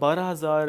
12,000